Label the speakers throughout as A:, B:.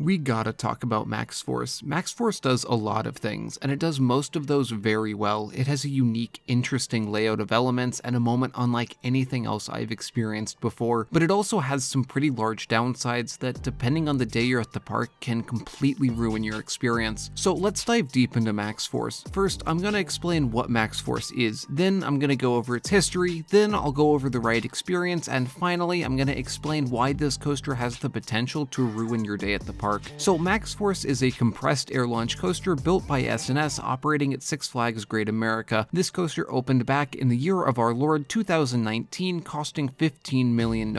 A: We gotta talk about Maxx Force. Maxx Force does a lot of things, and it does most of those very well. It has a unique, interesting layout of elements and a moment unlike anything else I've experienced before, but it also has some pretty large downsides that, depending on the day you're at the park, can completely ruin your experience. So let's dive deep into Maxx Force. First, I'm gonna explain what Maxx Force is, then I'm gonna go over its history, then I'll go over the ride experience, and finally I'm gonna explain why this coaster has the potential to ruin your day at the park. So Maxx Force is a compressed air launch coaster built by S&S operating at Six Flags Great America. This coaster opened back in the year of our Lord 2019, costing $15 million.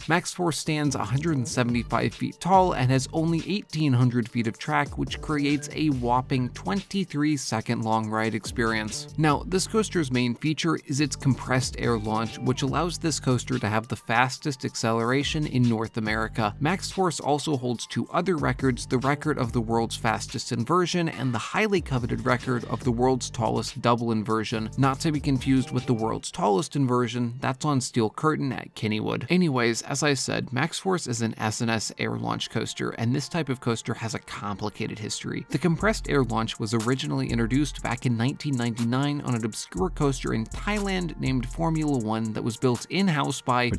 A: Maxx Force stands 175 feet tall and has only 1,800 feet of track, which creates a whopping 23-second long ride experience. Now, this coaster's main feature is its compressed air launch, which allows this coaster to have the fastest acceleration in North America. Maxx Force also holds two other records, the record of the world's fastest inversion and the highly coveted record of the world's tallest double inversion, not to be confused with the world's tallest inversion, that's on Steel Curtain at Kennywood. Anyways, as I said, Maxx Force is an S&S air launch coaster, and this type of coaster has a complicated history. The compressed air launch was originally introduced back in 1999 on an obscure coaster in Thailand named Formula One that was built in-house by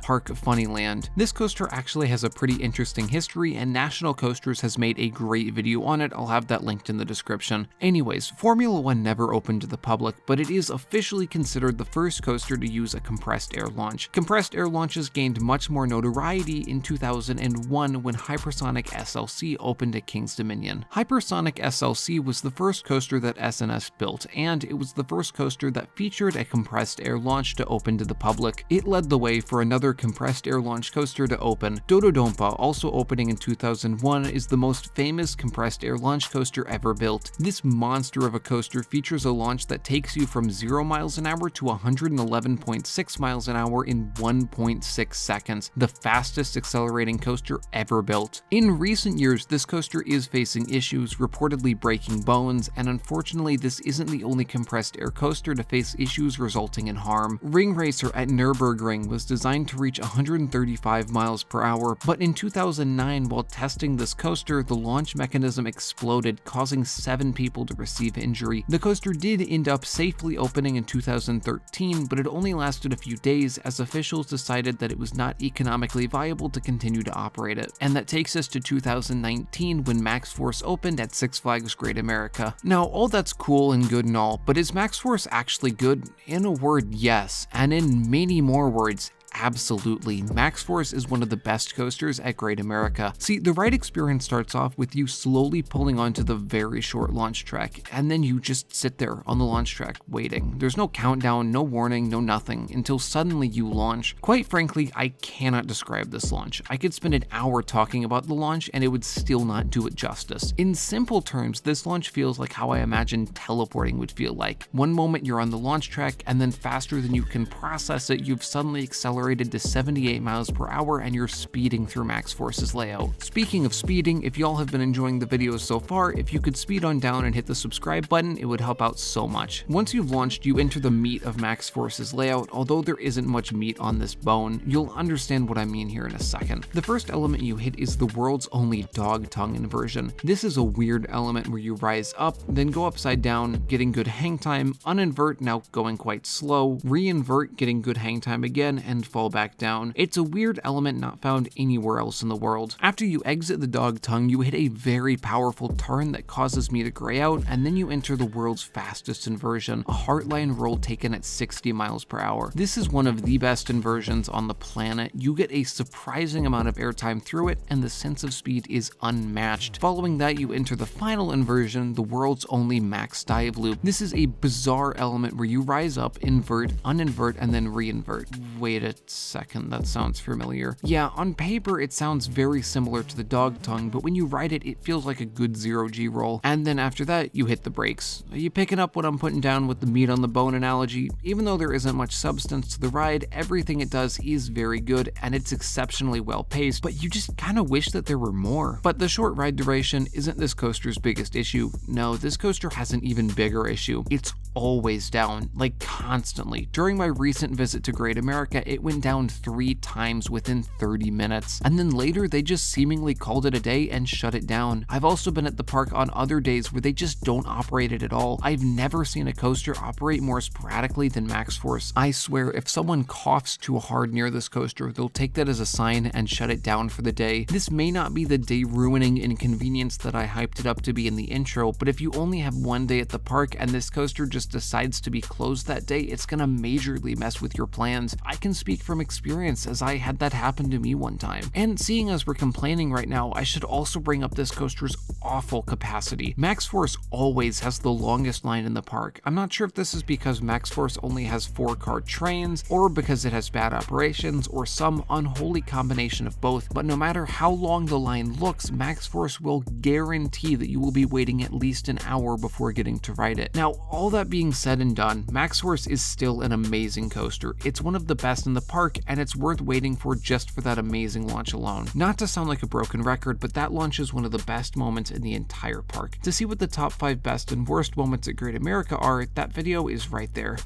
A: Park Funnyland. This coaster actually has a pretty interesting history, and National Coasters has made a great video on it. I'll have that linked in the description. Anyways, Formula One never opened to the public, but it is officially considered the first coaster to use a compressed air launch. Compressed air launches gained much more notoriety in 2001 when Hypersonic SLC opened at King's Dominion. Hypersonic SLC was the first coaster that S&S built, and it was the first coaster that featured a compressed air launch to open to the public. It led the way for another compressed air launch coaster to open. Do-dodonpa, also opening in 2001, is the most famous compressed air launch coaster ever built. This monster of a coaster features a launch that takes you from 0 miles an hour to 111.6 miles an hour in 1.6 seconds, the fastest accelerating coaster ever built. In recent years, this coaster is facing issues, reportedly breaking bones, and unfortunately this isn't the only compressed air coaster to face issues resulting in harm. Ring Racer at Nürburgring was designed to reach 135 miles per hour, but in 2009, while testing this coaster, the launch mechanism exploded, causing 7 people to receive injury. The coaster did end up safely opening in 2013, but it only lasted a few days as officials decided that it was not economically viable to continue to operate it. And that takes us to 2019 when Maxx Force opened at Six Flags Great America. Now, all that's cool and good and all, but is Maxx Force actually good? In a word, yes, and in many more words, absolutely. Maxx Force is one of the best coasters at Great America. See, the ride experience starts off with you slowly pulling onto the very short launch track, and then you just sit there on the launch track waiting. There's no countdown, no warning, no nothing, until suddenly you launch. Quite frankly, I cannot describe this launch. I could spend an hour talking about the launch and it would still not do it justice. In simple terms, this launch feels like how I imagine teleporting would feel like. One moment you're on the launch track, and then faster than you can process it, you've suddenly accelerated to 78 miles per hour and you're speeding through Maxx Force's layout. Speaking of speeding, if y'all have been enjoying the videos so far, if you could speed on down and hit the subscribe button, it would help out so much. Once you've launched, you enter the meat of Maxx Force's layout. Although there isn't much meat on this bone, you'll understand what I mean here in a second. The first element you hit is the world's only dog tongue inversion. This is a weird element where you rise up, then go upside down, getting good hang time, uninvert, now going quite slow, reinvert, getting good hang time again, and fall back down. It's a weird element not found anywhere else in the world. After you exit the dog tongue, you hit a very powerful turn that causes me to gray out, and then you enter the world's fastest inversion, a heartline roll taken at 60 miles per hour. This is one of the best inversions on the planet. You get a surprising amount of airtime through it, and the sense of speed is unmatched. Following that, you enter the final inversion, the world's only max dive loop. This is a bizarre element where you rise up, invert, uninvert, and then reinvert. Wait a second, that sounds familiar. Yeah, on paper it sounds very similar to the dog tongue, but when you ride it, it feels like a good 0G roll. And then after that, you hit the brakes. Are you picking up what I'm putting down with the meat on the bone analogy? Even though there isn't much substance to the ride, everything it does is very good and it's exceptionally well paced, but you just kind of wish that there were more. But the short ride duration isn't this coaster's biggest issue. No, this coaster has an even bigger issue. It's always down, like constantly. During my recent visit to Great America, it went down 3 times within 30 minutes, and then later they just seemingly called it a day and shut it down. I've also been at the park on other days where they just don't operate it at all. I've never seen a coaster operate more sporadically than Maxx Force. I swear, if someone coughs too hard near this coaster, they'll take that as a sign and shut it down for the day. This may not be the day-ruining inconvenience that I hyped it up to be in the intro, but if you only have one day at the park and this coaster just decides to be closed that day, it's gonna majorly mess with your plans. I can speak from experience, as I had that happen to me one time. And seeing as we're complaining right now, I should also bring up this coaster's awful capacity. Maxx Force always has the longest line in the park. I'm not sure if this is because Maxx Force only has 4-car trains, or because it has bad operations, or some unholy combination of both, but no matter how long the line looks, Maxx Force will guarantee that you will be waiting at least an hour before getting to ride it. Now, all that being said and done, Maxx Force is still an amazing coaster. It's one of the best in the park, and it's worth waiting for just for that amazing launch alone. Not to sound like a broken record, but that launch is one of the best moments in the entire park. To see what the top 5 best and worst moments at Great America are, that video is right there.